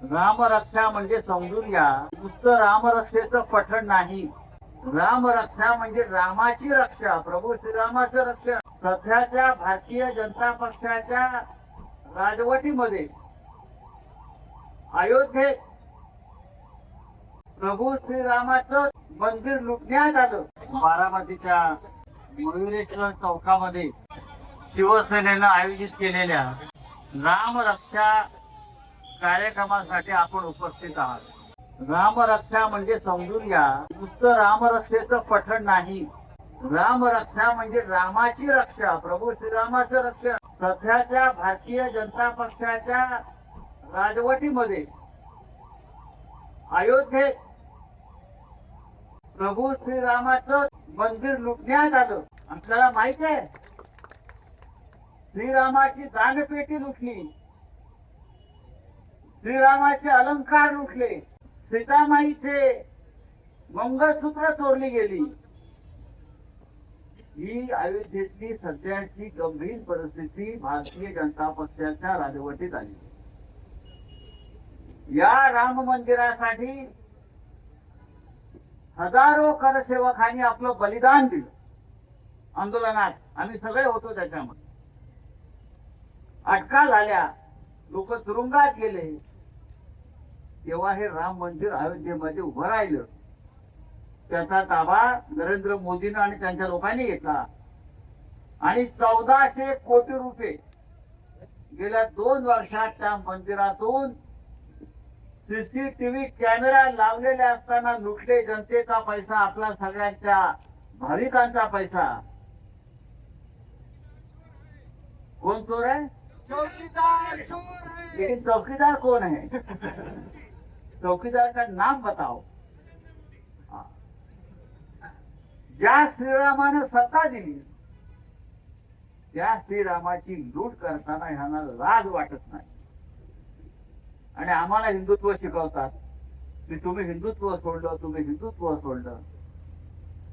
रामरक्षा म्हणजे समजून घ्या, नुसतं रामरक्षेचं पठण नाही. रामरक्षा म्हणजे रामाची रक्षा, प्रभू श्रीरामाचं रक्षण. सध्याच्या भारतीय जनता पक्षाच्या राजवटीमध्ये अयोध्येत प्रभू श्रीरामाचं मंदिर लुटण्यात आलं. बारामतीच्या मयुरेश्वर चौकामध्ये शिवसेनेनं आयोजित केलेल्या रामरक्षा कार्यक्रमासाठी आपण उपस्थित आहात. रामरक्षा म्हणजे समजून घ्या, नुसतं रामरक्षेचं पठण नाही. रामरक्षा म्हणजे रामाची रक्षा, प्रभू श्रीरामाचं रक्षण. सध्याच्या भारतीय जनता पक्षाच्या राजवटीमध्ये अयोध्येत प्रभू श्रीरामाचं मंदिर लुटण्यात आलं. आपल्याला माहित आहे, श्रीरामाची दानपेटी लुटली, श्रीरामाचे अलंकार लुटले, सीतामाईचे मंगळसूत्र चोरली गेली. ही अयोध्येतली सध्याची गंभीर परिस्थिती भारतीय जनता पक्षाच्या राजवटीत आली. या राम मंदिरासाठी हजारो करसेवकांनी आपलं बलिदान दिलं. आंदोलनात आम्ही सगळे होतो, त्याच्यामध्ये अटका झाल्या, लोक तुरुंगात गेले. तेव्हा हे राम मंदिर अयोध्येमध्ये उभं राहिलं. त्याचा ताबा नरेंद्र मोदींनी आणि त्यांच्या लोकांनी घेतला आणि 1400 कोटी रुपये गेल्या 2 वर्षात त्या मंदिरातून सीसीटीव्ही कॅमेरा लावलेले असताना लुटले. जनतेचा पैसा, आपला सगळ्यांच्या भाविकांचा पैसा. कोण चोर आहे? चौकीदार चोर है। लेकिन चौकीदार कौन है? चौकीदार का नाम बताओ. ज्या श्रीरामानं सत्ता दिली त्या श्रीरामाची लूट करताना ह्यांना लाज वाटत नाही. आणि आम्हाला हिंदुत्व शिकवतात की तुम्ही हिंदुत्व सोडलं, तुम्ही हिंदुत्व सोडलं.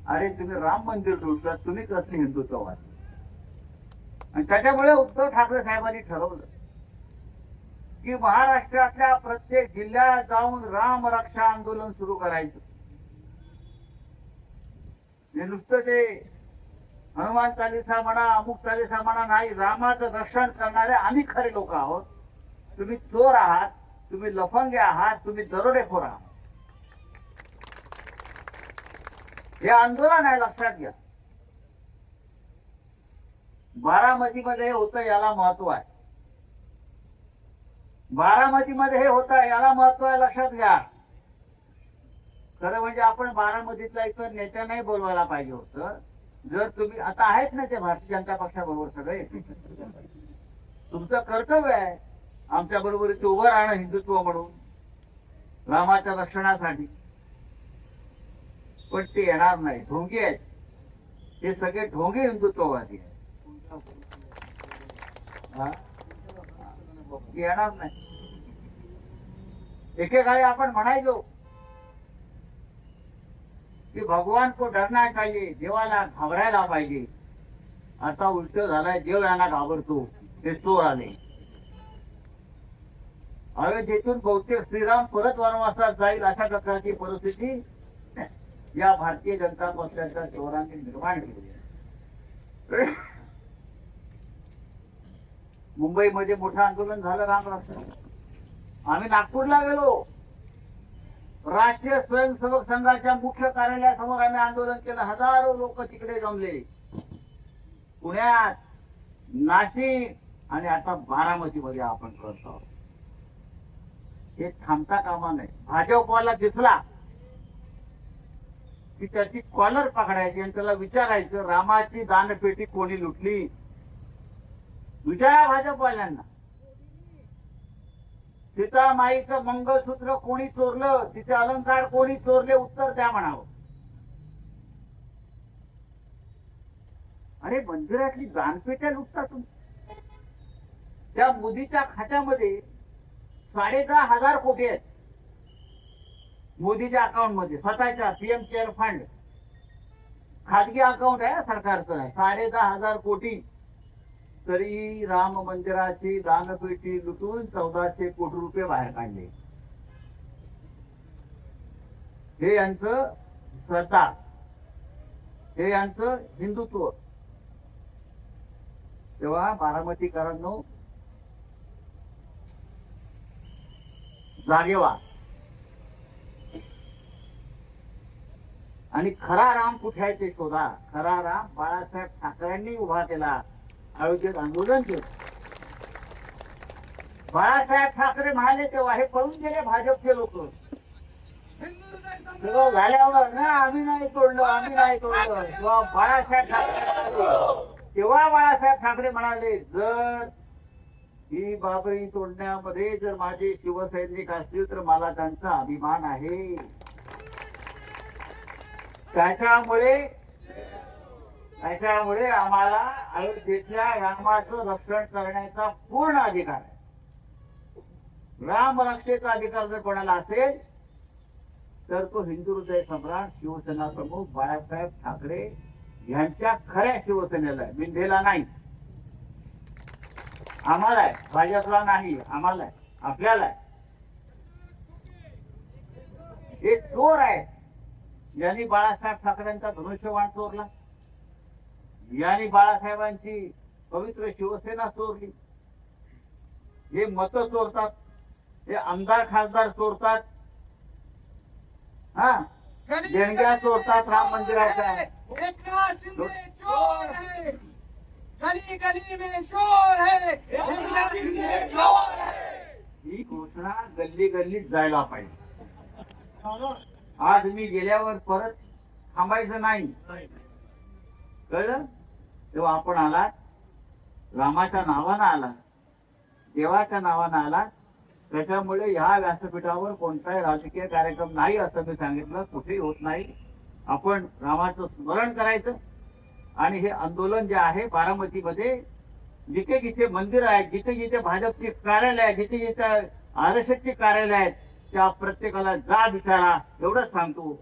अरे तुम्ही राम मंदिर लुटलं, तुम्ही कसली हिंदुत्ववाद? आणि त्याच्यामुळे उद्धव ठाकरे साहेबांनी ठरवलं की महाराष्ट्रातल्या प्रत्येक जिल्ह्यात जाऊन राम रक्षा आंदोलन सुरू करायचं. हे नुसतं ते हनुमान चालीसा म्हणा, अमुक चालीसा म्हणा नाही. रामाचं रक्षण करणारे आम्ही खरे लोक आहोत. तुम्ही चोर आहात, तुम्ही लफंगे आहात, तुम्ही दरोडेखोर आहात. हे आंदोलन आहे, लक्षात घ्या. बारामतीमध्ये हे होतं, याला महत्व आहे. बारामतीमध्ये हे होतं, याला महत्व आहे, लक्षात घ्या. खरं म्हणजे आपण बारामतीतला इतर नेत्यांनाही बोलवायला पाहिजे होतं. जर तुम्ही आता आहेत ना ते भारतीय जनता पक्षाबरोबर सगळे, तुमचं कर्तव्य आहे आमच्या बरोबर इथे उभं राहणं हिंदुत्व म्हणून रामाच्या रक्षणासाठी. पण ते येणार नाही, ढोंगी आहेत. हे सगळे ढोंगी हिंदुत्ववादी आहेत. येणार नाही. एकेकाळी आपण म्हणायचो कि भगवान को डरना चाहिए, देवाला घाबरायला पाहिजे. आता उलट झालाय, देव यांना घाबरतो. ते चोर आले. अयोध्येतून बहुतेक श्रीराम परत वनवासात जाईल अशा प्रकारची परिस्थिती या भारतीय जनता पक्षाच्या चोरांनी निर्माण केली. मुंबईमध्ये मोठं आंदोलन झालं राम रक्षा. आम्ही नागपूरला गेलो. राष्ट्रीय स्वयंसेवक संघाच्या मुख्य कार्यालयासमोर आम्ही आंदोलन केलं. हजारो लोक तिकडे जमले. पुण्यात, नाशिक आणि आता बारामतीमध्ये आपण करतो. हे थांबता कामा नाही. भाजपवाला दिसला की त्याची कॉलर पकडायची आणि त्याला विचारायचं रामाची दानपेटी कोणी लुटली. विचारा भाजपवाल्यांना. सीतामाईचं मंगळसूत्र कोणी चोरलं, तिचे अलंकार कोणी चोरले, उत्तर द्या म्हणावं. अरे मंदिरातली दानपेट्या लुटता तुम्ही. त्या मोदीच्या खात्यामध्ये 10,500 कोटी आहेत. मोदीच्या अकाउंट मध्ये, स्वतःच्या पीएम केअर फंड खाजगी अकाउंट आहे, सरकारचं आहे. 10,500 कोटी. तरी राम मंदिराची दानपेटी लुटून 1400 कोटी रुपये बाहेर काढले. हे यांचं श्रद्धा, हे यांचं हिंदुत्व. तेव्हा बारामतीकरांनो, जागे व्हा. आणि खरा राम कुठे आहे ते शोधा. खरा राम बाळासाहेब ठाकरेंनी उभा केला, अयोध्येत आंदोलन केलं. बाळासाहेब ठाकरे म्हणाले तेव्हा हे पळून गेले भाजपचे लोक. हिंदुहृदय सगळं सम्राट झाल्यावर ना आम्ही नाही तोडलं, आम्ही नाही तोडलं. तेव्हा बाळासाहेब ठाकरे, तेव्हा बाळासाहेब ठाकरे म्हणाले, जर ही बाबरी तोडण्यामध्ये जर माझे शिवसैनिक असतील तर मला त्यांचा अभिमान आहे. त्याच्यामुळे आम्हाला अयोध्येतल्या रामाचं रक्षण करण्याचा पूर्ण अधिकार आहे. राम रक्षेचा अधिकार जर कोणाला असेल तर तो हिंदू हृदय सम्राट शिवसेना प्रमुख बाळासाहेब ठाकरे यांच्या खऱ्या शिवसेनेला आहे, मिंधेला नाही. आम्हाला आहे, भाजपला नाही. आम्हाला आहे, आपल्याला आहे. हे चोर आहे. यांनी बाळासाहेब ठाकरेंचा धनुष्यबाण चोरला, यांनी बाळासाहेबांची पवित्र शिवसेना चोरली. हे मत चोरतात, हे आमदार खासदार चोरतात, हा देणग्या चोरतात राम मंदिराच्या. एकनाथ शिंदे चोर है, गली गली में शोर है, एकनाथ शिंदे चोर है. ही घोषणा गल्ली गल्लीत जायला पाहिजे. आज मी गेल्यावर परत थांबायचं नाही, कळलं. तेव्हा आपण आला, रामाच्या नावानं आला, देवाच्या नावानं आला. त्याच्यामुळे ह्या व्यासपीठावर कोणताही राजकीय कार्यक्रम नाही असं मी सांगितलं, कुठेही होत नाही. आपण रामाचं स्मरण करायचं. आणि हे आंदोलन जे आहे बारामतीमध्ये, जिथे जिथे मंदिर आहेत, जिथे जिथे भाजपची कार्यालय आहेत, जिथे जिथे RSSची कार्यालय आहेत, त्या प्रत्येकाला जा विचारा, एवढंच सांगतो.